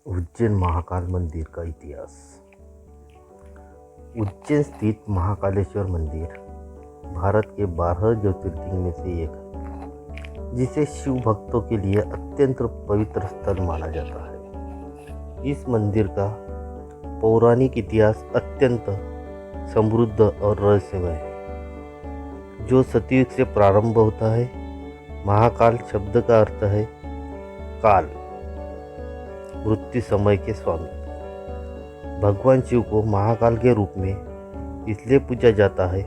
उज्जैन महाकाल मंदिर का इतिहास। उज्जैन स्थित महाकालेश्वर मंदिर भारत के 12 ज्योतिर्लिंग में से एक है, जिसे शिव भक्तों के लिए अत्यंत पवित्र स्थल माना जाता है। इस मंदिर का पौराणिक इतिहास अत्यंत समृद्ध और रहस्यमय है, जो सतयुग से प्रारंभ होता है। महाकाल शब्द का अर्थ है काल, मृत्यु समय के स्वामी। भगवान शिव को महाकाल के रूप में इसलिए पूजा जाता है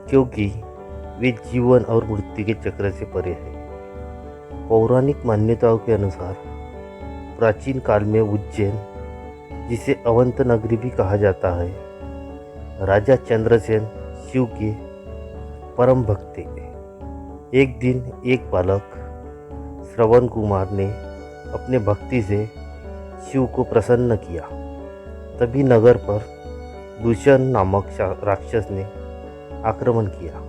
क्योंकि वे जीवन और मृत्यु के चक्र से परे हैं। पौराणिक मान्यताओं के अनुसार प्राचीन काल में उज्जैन, जिसे अवंत नगरी भी कहा जाता है, राजा चंद्रसेन शिव के परम भक्त थे। एक दिन एक बालक श्रवण कुमार ने अपने भक्ति से शिव को प्रसन्न किया। तभी नगर पर दूषण नामक राक्षस ने आक्रमण किया,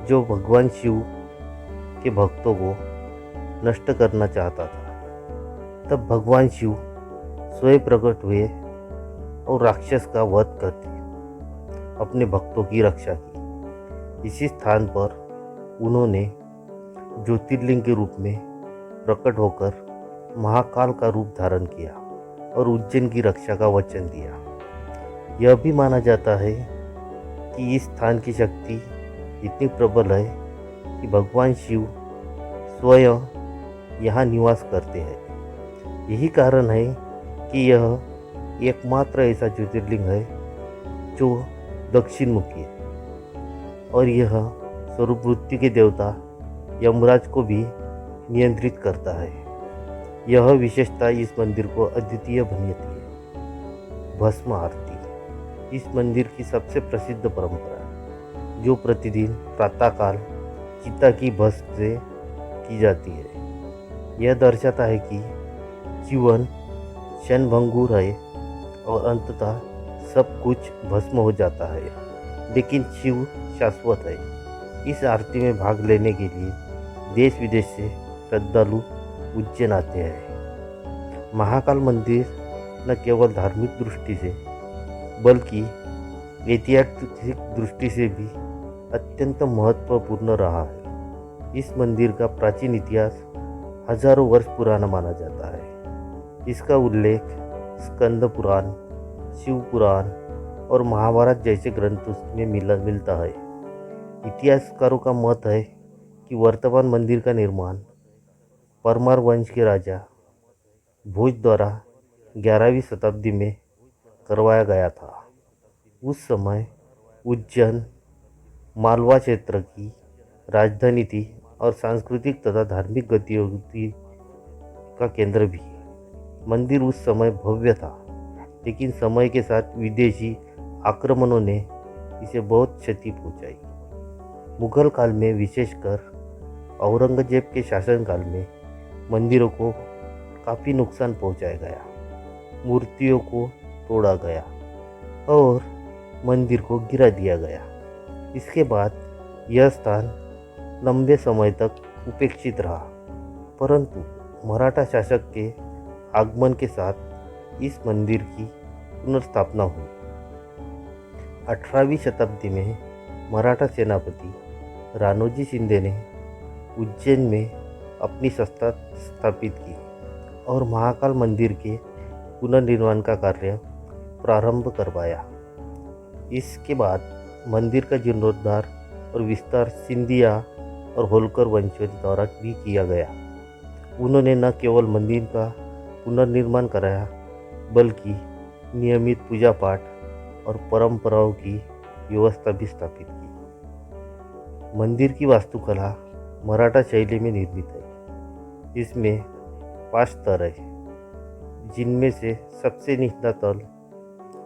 जो भगवान शिव के भक्तों को नष्ट करना चाहता था। तब भगवान शिव स्वयं प्रकट हुए और राक्षस का वध करके अपने भक्तों की रक्षा की। इसी स्थान पर उन्होंने ज्योतिर्लिंग के रूप में प्रकट होकर महाकाल का रूप धारण किया और उज्जैन की रक्षा का वचन दिया। यह भी माना जाता है कि इस स्थान की शक्ति इतनी प्रबल है कि भगवान शिव स्वयं यहाँ निवास करते हैं। यही कारण है कि यह एकमात्र ऐसा ज्योतिर्लिंग है जो दक्षिण मुखी है, और यह स्वरूप मृत्यु के देवता यमराज को भी नियंत्रित करता है। यह विशेषता इस मंदिर को अद्वितीय बनाती है। भस्म आरती इस मंदिर की सबसे प्रसिद्ध परंपरा है, जो प्रतिदिन प्रातःकाल चिता की भस्म से की जाती है। यह दर्शाता है कि जीवन क्षणभंगुर है और अंततः सब कुछ भस्म हो जाता है, लेकिन शिव शाश्वत है। इस आरती में भाग लेने के लिए देश विदेश से श्रद्धालु उज्जैन आते हैं। महाकाल मंदिर न केवल धार्मिक दृष्टि से बल्कि ऐतिहासिक दृष्टि से भी अत्यंत महत्वपूर्ण रहा है। इस मंदिर का प्राचीन इतिहास हजारों वर्ष पुराना माना जाता है। इसका उल्लेख स्कंद पुराण, शिव पुराण और महाभारत जैसे ग्रंथों में मिलता है। इतिहासकारों का मत है कि वर्तमान मंदिर का निर्माण परमार वंश के राजा भोज द्वारा 11वीं शताब्दी में करवाया गया था। उस समय उज्जैन मालवा क्षेत्र की राजधानी थी और सांस्कृतिक तथा धार्मिक गतिविधि का केंद्र भी। मंदिर उस समय भव्य था, लेकिन समय के साथ विदेशी आक्रमणों ने इसे बहुत क्षति पहुंचाई। मुगल काल में, विशेषकर औरंगजेब के शासनकाल में, मंदिरों को काफ़ी नुकसान पहुंचाया गया, मूर्तियों को तोड़ा गया और मंदिर को गिरा दिया गया। इसके बाद यह स्थान लंबे समय तक उपेक्षित रहा, परंतु मराठा शासक के आगमन के साथ इस मंदिर की पुनर्स्थापना हुई। 18वीं शताब्दी में मराठा सेनापति राणोजी शिंदे ने उज्जैन में अपनी सत्ता स्थापित की और महाकाल मंदिर के पुनर्निर्माण का कार्य प्रारंभ करवाया। इसके बाद मंदिर का जीर्णोद्धार और विस्तार सिंधिया और होलकर वंशज द्वारा भी किया गया। उन्होंने न केवल मंदिर का पुनर्निर्माण कराया, बल्कि नियमित पूजा पाठ और परंपराओं की व्यवस्था भी स्थापित की। मंदिर की वास्तुकला मराठा शैली में निर्मित है। इसमें 5 स्तर है, जिनमें से सबसे निचला तल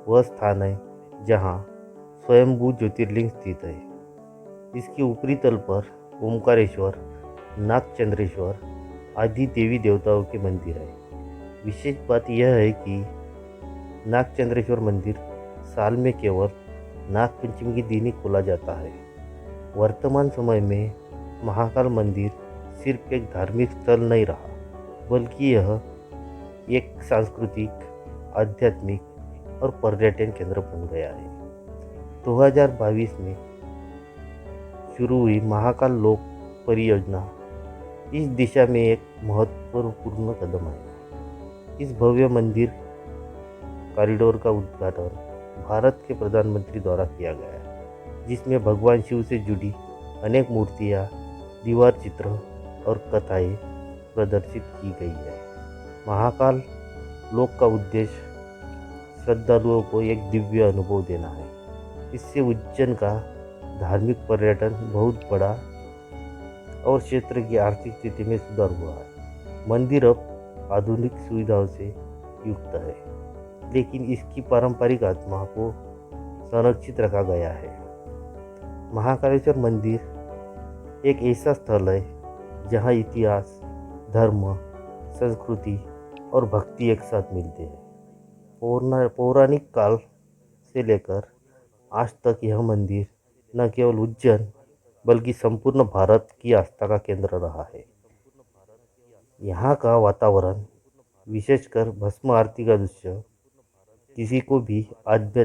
वह स्थान है जहाँ स्वयंभू ज्योतिर्लिंग स्थित है। इसके ऊपरी तल पर ओमकारेश्वर, नागचंद्रेश्वर आदि देवी देवताओं के मंदिर है। विशेष बात यह है कि नागचंद्रेश्वर मंदिर साल में केवल नागपंचमी के दिन ही खोला जाता है। वर्तमान समय में महाकाल मंदिर सिर्फ एक धार्मिक स्थल नहीं रहा, बल्कि यह एक सांस्कृतिक, आध्यात्मिक और पर्यटन केंद्र बन गया है। 2022 में शुरू हुई महाकाल लोक परियोजना इस दिशा में एक महत्वपूर्ण कदम है। इस भव्य मंदिर कॉरिडोर का उद्घाटन भारत के प्रधानमंत्री द्वारा किया गया है, जिसमें भगवान शिव से जुड़ी अनेक मूर्तियां, दीवार चित्र और कथाएं प्रदर्शित की गई है। महाकाल लोक का उद्देश्य श्रद्धालुओं को एक दिव्य अनुभव देना है। इससे उज्जैन का धार्मिक पर्यटन बहुत बड़ा और क्षेत्र की आर्थिक स्थिति में सुधार हुआ है। मंदिर अब आधुनिक सुविधाओं से युक्त है, लेकिन इसकी पारंपरिक आत्मा को संरक्षित रखा गया है। महाकालेश्वर मंदिर एक ऐसा स्थल है जहां इतिहास, धर्म, संस्कृति और भक्ति एक साथ मिलते हैं। पौराणिक काल से लेकर आज तक यह मंदिर न केवल उज्जैन बल्कि संपूर्ण भारत की आस्था का केंद्र रहा है। यहाँ का वातावरण, विशेषकर भस्म आरती का दृश्य, किसी को भी आध्यात्मिक